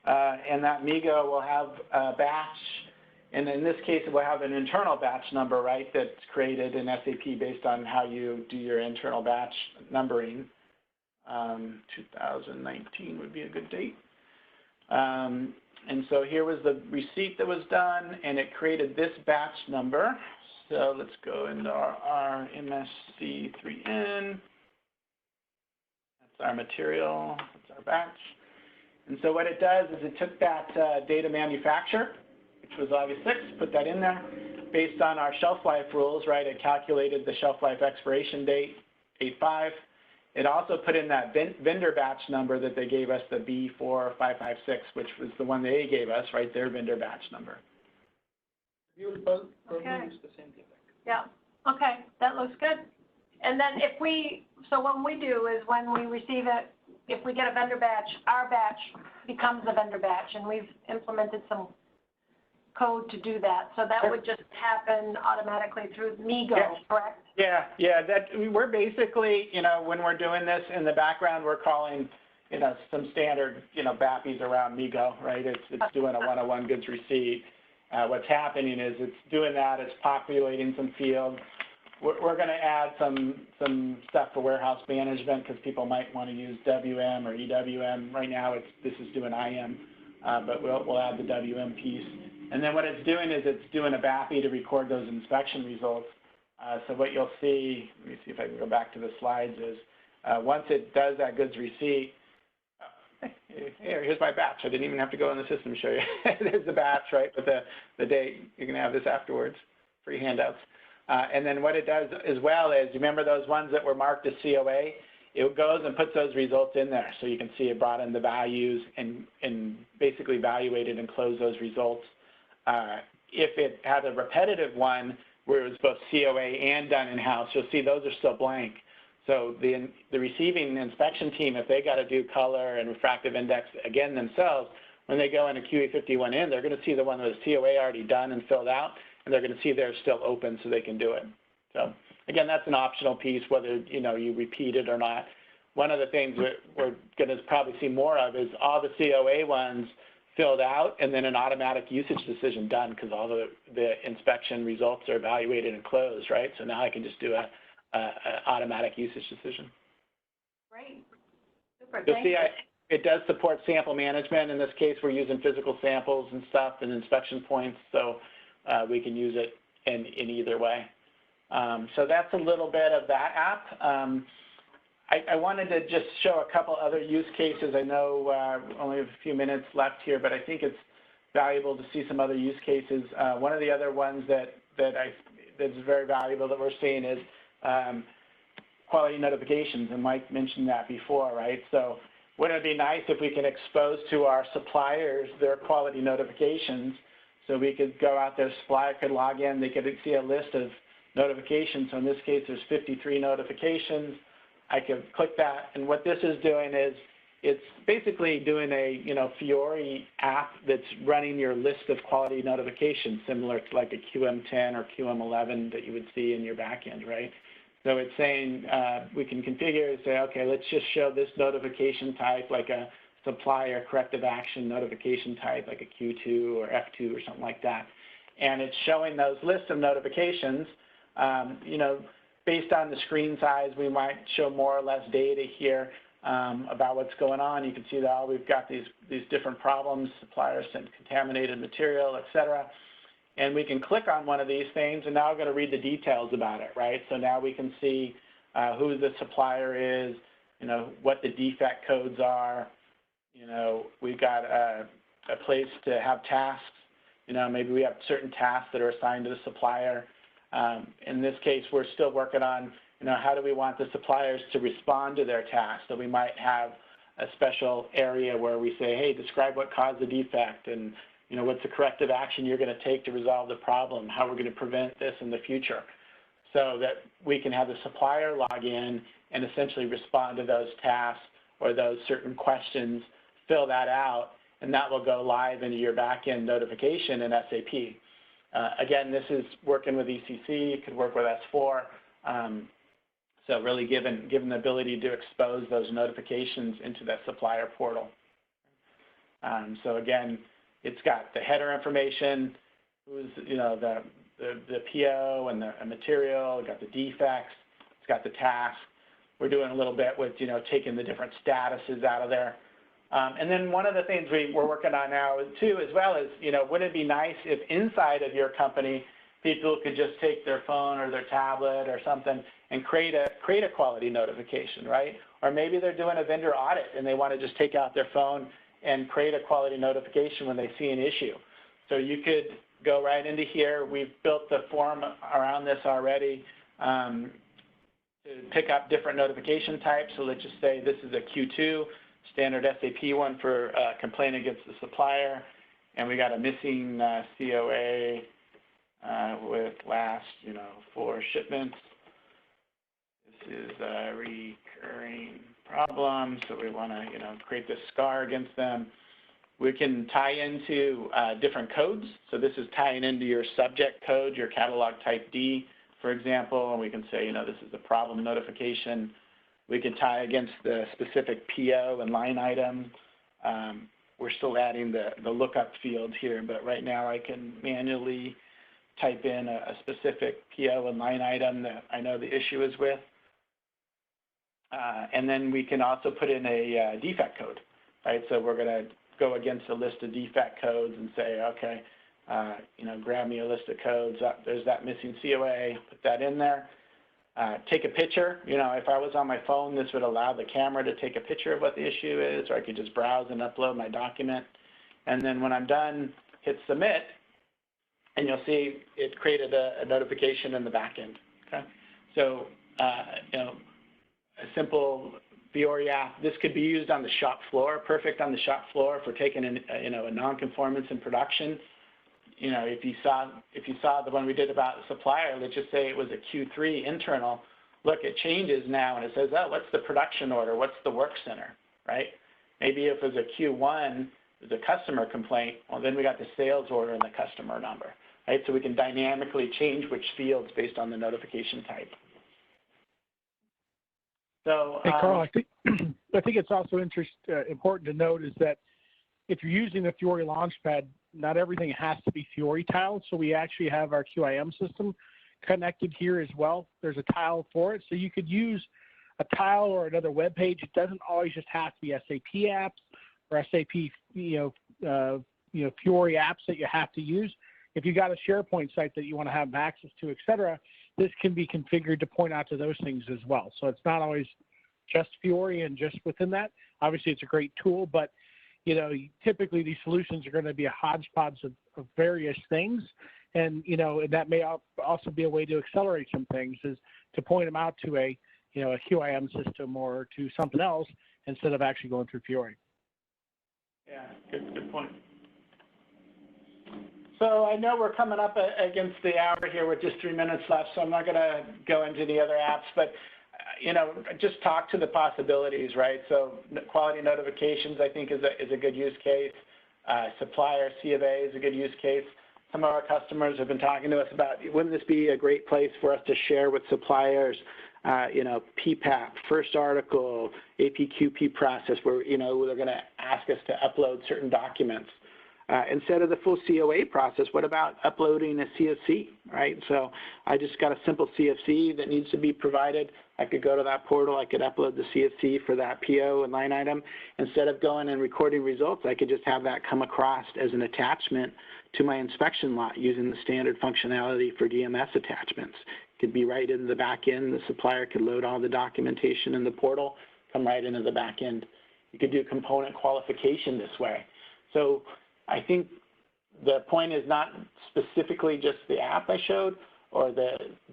and that MIGO will have a batch, and in this case, it will have an internal batch number, right, that's created in SAP based on how you do your internal batch numbering. 2019 would be a good date. And so here was the receipt that was done, and it created this batch number. So let's go into our MSC3N. That's our material, that's our batch. And so what it does is it took that data manufacturer, which was August 6th, put that in there. Based on our shelf life rules, right, it calculated the shelf life expiration date, 8/5. It also put in that vendor batch number that they gave us, the B4556, which was the one they gave us, right, their vendor batch number. Okay. The same thing. Yeah, okay, that looks good. And then so what we do is when we receive it, if we get a vendor batch, our batch becomes a vendor batch, and we've implemented some code to do that. So that would just happen automatically through MIGO, yeah. Correct? Yeah, we're basically, when we're doing this in the background, we're calling, some standard, BAPIs around MIGO, right? It's doing a 101 goods receipt. What's happening is it's doing that, it's populating some fields. We're going to add some stuff for warehouse management because people might want to use WM or EWM. Right now, this is doing IM, but we'll add the WM piece. And then what it's doing is it's doing a BAPI to record those inspection results. So what you'll see, let me see if I can go back to the slides, is once it does that goods receipt, here's my batch. I didn't even have to go in the system to show you. There's the batch, right, with the date. You're going to have this afterwards, free handouts. And then what it does as well is, you remember those ones that were marked as COA? It goes and puts those results in there. So you can see it brought in the values and basically evaluated and closed those results. If it had a repetitive one where it was both COA and done in-house, you'll see those are still blank. So the receiving inspection team, if they got to do color and refractive index again themselves, when they go into QE51N, they're going to see the one that was COA already done and filled out, and they're going to see they're still open so they can do it. So again, that's an optional piece, whether you repeat it or not. One of the things that we're going to probably see more of is all the COA ones filled out and then an automatic usage decision done, because all the inspection results are evaluated and closed, right? So now I can just do a automatic usage decision. Great. Super. You'll see it does support sample management. In this case, we're using physical samples and stuff and inspection points, so we can use it in either way. So that's a little bit of that app. I wanted to just show a couple other use cases. I know only a few minutes left here, but I think it's valuable to see some other use cases. One of the other ones that's very valuable that we're seeing is quality notifications, and Mike mentioned that before, right? So wouldn't it be nice if we can expose to our suppliers their quality notifications, so we could go out there, supplier could log in, they could see a list of notifications. So in this case, there's 53 notifications. I could click that, and what this is doing is it's basically doing a Fiori app that's running your list of quality notifications, similar to like a QM10 or QM11 that you would see in your backend, right? So it's saying we can configure and say, okay, let's just show this notification type, like a supplier corrective action notification type, like a Q2 or F2 or something like that. And it's showing those lists of notifications. based on the screen size, we might show more or less data here about what's going on. You can see that we've got these different problems, suppliers sent contaminated material, et cetera. And we can click on one of these things, and now we're going to read the details about it, right? So now we can see who the supplier is, you know, what the defect codes are. You know, we've got a place to have tasks. You know, maybe we have certain tasks that are assigned to the supplier. In this case, we're still working on, you know, how do we want the suppliers to respond to their tasks? So we might have a special area where we say, hey, describe what caused the defect, and you know, what's the corrective action you're going to take to resolve the problem, how we're going to prevent this in the future, so that we can have the supplier log in and essentially respond to those tasks or those certain questions, fill that out, and that will go live into your back-end notification in SAP. Again, this is working with ECC, it could work with S4, so really given the ability to expose those notifications into that supplier portal. So again, it's got the header information, who's, you know, the PO and the material, it's got the defects, it's got the task. We're doing a little bit with, you know, taking the different statuses out of there. And then one of the things we're working on now too, as well, is, you know, wouldn't it be nice if inside of your company, people could just take their phone or their tablet or something and create a quality notification, right? Or maybe they're doing a vendor audit and they want to just take out their phone and create a quality notification when they see an issue. So you could go right into here. We've built the form around this already to pick up different notification types. So let's just say this is a Q2, standard SAP one for complaint against the supplier. And we got a missing COA with last, you know, 4 shipments. This is a recurring problem, so we want to, you know, create this scar against them. We can tie into different codes. So this is tying into your subject code, your catalog type D, for example, and we can say, you know, this is a problem notification. We can tie against the specific PO and line item. We're still adding the lookup field here, but right now I can manually type in a specific PO and line item that I know the issue is with. And then we can also put in a defect code, right? So we're going to go against a list of defect codes and say, okay, you know, grab me a list of codes. There's that missing COA, put that in there. Take a picture. You know, if I was on my phone, this would allow the camera to take a picture of what the issue is, or I could just browse and upload my document. And then when I'm done, hit submit, and you'll see it created a notification in the back end. Okay? So, you know, a simple Fiori app. This could be used on the shop floor, perfect on the shop floor for taking you know, a non-conformance in production. You know, if you saw the one we did about the supplier, let's just say it was a Q3 internal. Look, it changes now and it says, oh, what's the production order? What's the work center, right? Maybe if it was a Q1, it was a customer complaint. Well, then we got the sales order and the customer number, right? So we can dynamically change which fields based on the notification type. So, hey, Carl, I think it's also important to note is that if you're using the Fiori Launchpad, not everything has to be Fiori tiled. So we actually have our QIM system connected here as well. There's a tile for it. So you could use a tile or another web page. It doesn't always just have to be SAP apps or SAP, Fiori apps that you have to use. If you got a SharePoint site that you want to have access to, et cetera, this can be configured to point out to those things as well. So it's not always just Fiori and just within that. Obviously, it's a great tool, but you know, typically these solutions are going to be a hodgepodge of various things, and you know, and that may also be a way to accelerate some things, is to point them out to a QIM system or to something else instead of actually going through Fiori. Yeah, good point. So I know we're coming up against the hour here with just 3 minutes left, so I'm not going to go into the other apps, but you know, just talk to the possibilities, right? So quality notifications, I think, is a good use case. Supplier C of A is a good use case. Some of our customers have been talking to us about, wouldn't this be a great place for us to share with suppliers, you know, PPAP, first article, APQP process, where, you know, they're going to ask us to upload certain documents. Instead of the full COA process, what about uploading a CFC, right? So I just got a simple CFC that needs to be provided. I could go to that portal, I could upload the CFC for that PO and line item. Instead of going and recording results, I could just have that come across as an attachment to my inspection lot using the standard functionality for DMS attachments. It could be right in the back end. The supplier could load all the documentation in the portal, come right into the back end. You could do component qualification this way. So I think the point is not specifically just the app I showed or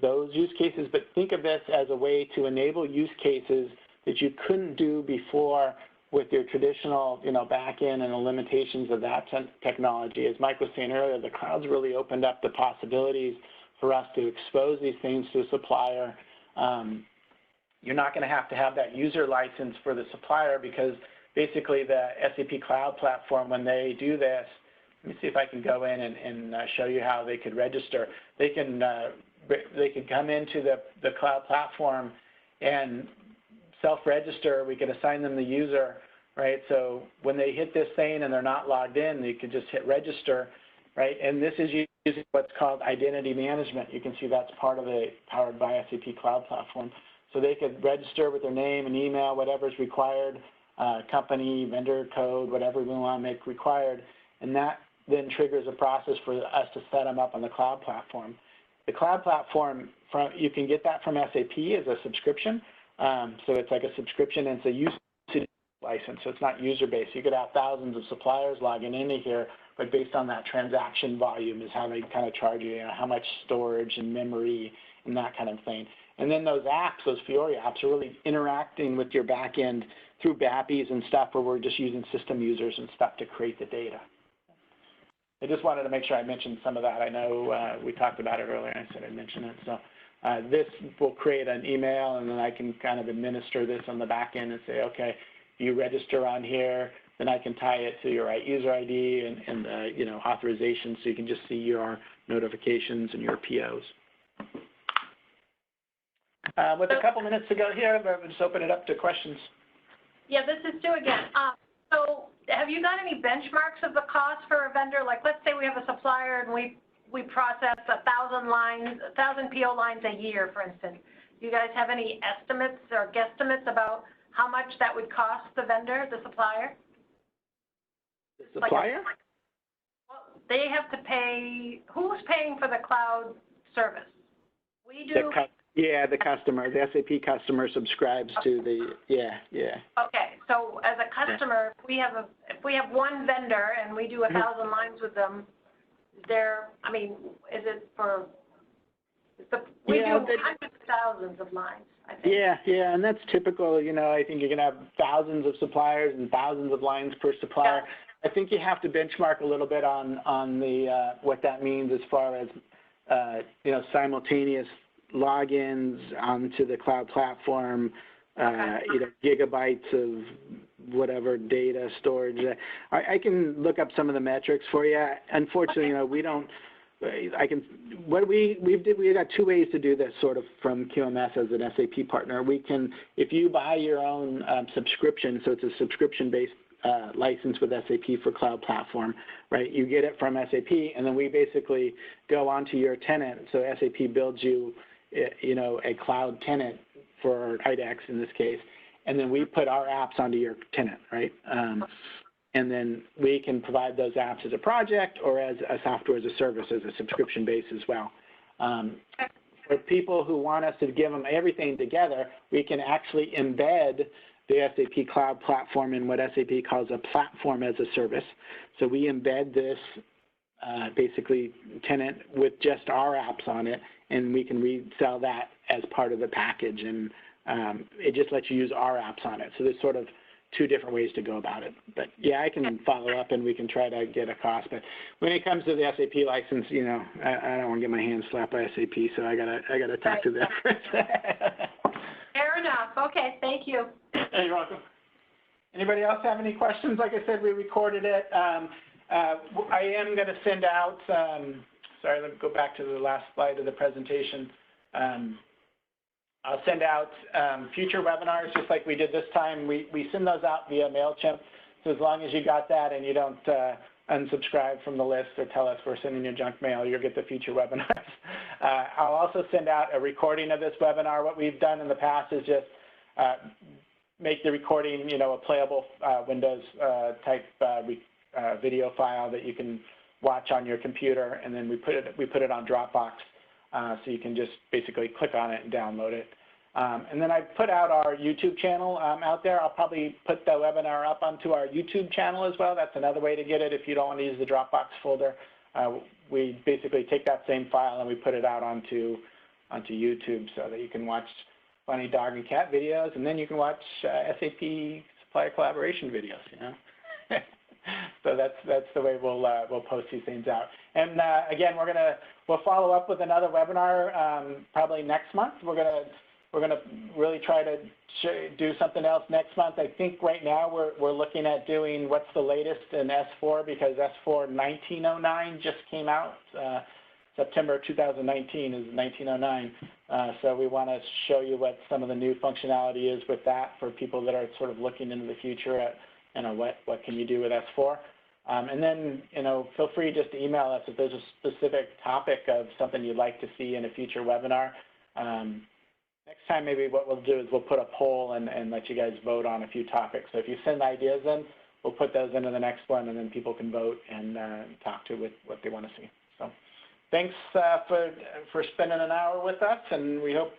those use cases, but think of this as a way to enable use cases that you couldn't do before with your traditional, back end and the limitations of that technology. As Mike was saying earlier, the cloud's really opened up the possibilities for us to expose these things to a supplier. You're not going to have that user license for the supplier because basically the SAP Cloud Platform, when they do this, let me see if I can go in and show you how they could register. They can come into the Cloud Platform and self-register. We could assign them the user, right? So when they hit this thing and they're not logged in, they could just hit register, right? And this is using what's called identity management. You can see that's part of the powered by SAP Cloud Platform. So they could register with their name and email, whatever's required, company, vendor code, whatever we want to make required, and that then triggers a process for us to set them up on the Cloud Platform. The Cloud Platform, you can get that from SAP as a subscription. So it's like a subscription and it's a usage license, so it's not user-based. You could have thousands of suppliers logging into here, but based on that transaction volume is how they kind of charge you, how much storage and memory and that kind of thing. And then those apps, those Fiori apps, are really interacting with your back end through BAPIs and stuff where we're just using system users and stuff to create the data. I just wanted to make sure I mentioned some of that. I know we talked about it earlier. I said I'd mention it. So this will create an email, and then I can kind of administer this on the back end and say, okay, you register on here, then I can tie it to your user ID and authorization, so you can just see your notifications and your POs. With a couple minutes to go here, we'll just open it up to questions. Yeah, this is Sue again. So have you got any benchmarks of the cost for a vendor? Like, let's say we have a supplier and we process 1,000 lines, 1,000 PO lines a year, for instance. Do you guys have any estimates or guesstimates about how much that would cost the vendor, the supplier? The supplier? Well, they have to pay. Who's paying for the cloud service? We do. Yeah, the customer, the SAP customer subscribes to the, yeah. Okay, so as a customer, if we have one vendor and we do 1,000 lines with them, is it for, we do hundreds of thousands of lines, I think. Yeah, and that's typical. I think you're going to have thousands of suppliers and thousands of lines per supplier. Yeah. I think you have to benchmark a little bit on the what that means as far as simultaneous logins onto the cloud platform, gigabytes of whatever data storage. I can look up some of the metrics for you. Unfortunately, we don't. We got two ways to do this sort of from QMS as an SAP partner. We can, if you buy your own subscription, so it's a subscription-based license with SAP for Cloud Platform, right? You get it from SAP, and then we basically go onto your tenant. So SAP builds you, a cloud tenant for IDEX in this case, and then we put our apps onto your tenant, right? And then we can provide those apps as a project or as a software as a service, as a subscription base as well. For people who want us to give them everything together, we can actually embed the SAP Cloud Platform in what SAP calls a platform as a service. So we embed this basically tenant with just our apps on it, and we can resell that as part of the package, and it just lets you use our apps on it. So there's sort of two different ways to go about it. But yeah, I can follow up and we can try to get a cost. But when it comes to the SAP license, I don't want to get my hands slapped by SAP, so I gotta talk to them. Fair enough. Okay, thank you. Hey, you're welcome. Anybody else have any questions? Like I said, we recorded it. I am going to send out, sorry, let me go back to the last slide of the presentation. I'll send out future webinars just like we did this time. We send those out via MailChimp. So as long as you got that and you don't unsubscribe from the list or tell us we're sending you junk mail, you'll get the future webinars. I'll also send out a recording of this webinar. What we've done in the past is just make the recording, you know, a playable Windows type video file that you can watch on your computer, and then we put it on Dropbox, so you can just basically click on it and download it. And then I put out our YouTube channel out there. I'll probably put the webinar up onto our YouTube channel as well. That's another way to get it if you don't want to use the Dropbox folder. We basically take that same file and we put it out onto YouTube so that you can watch funny dog and cat videos, and then you can watch SAP Supplier Collaboration videos, you know. So that's the way we'll post these things out. And again, we'll follow up with another webinar probably next month. We're gonna really try to do something else next month. I think right now we're looking at doing what's the latest in S4, because S4 1909 just came out. September 2019 is 1909. So we want to show you what some of the new functionality is with that for people that are sort of looking into the future at, you know, what can you do with S4. And then, you know, feel free just to email us if there's a specific topic of something you'd like to see in a future webinar. Next time, maybe what we'll do is we'll put a poll and let you guys vote on a few topics. So if you send ideas in, we'll put those into the next one, and then people can vote and talk to what they want to see. So thanks for spending an hour with us, and we hope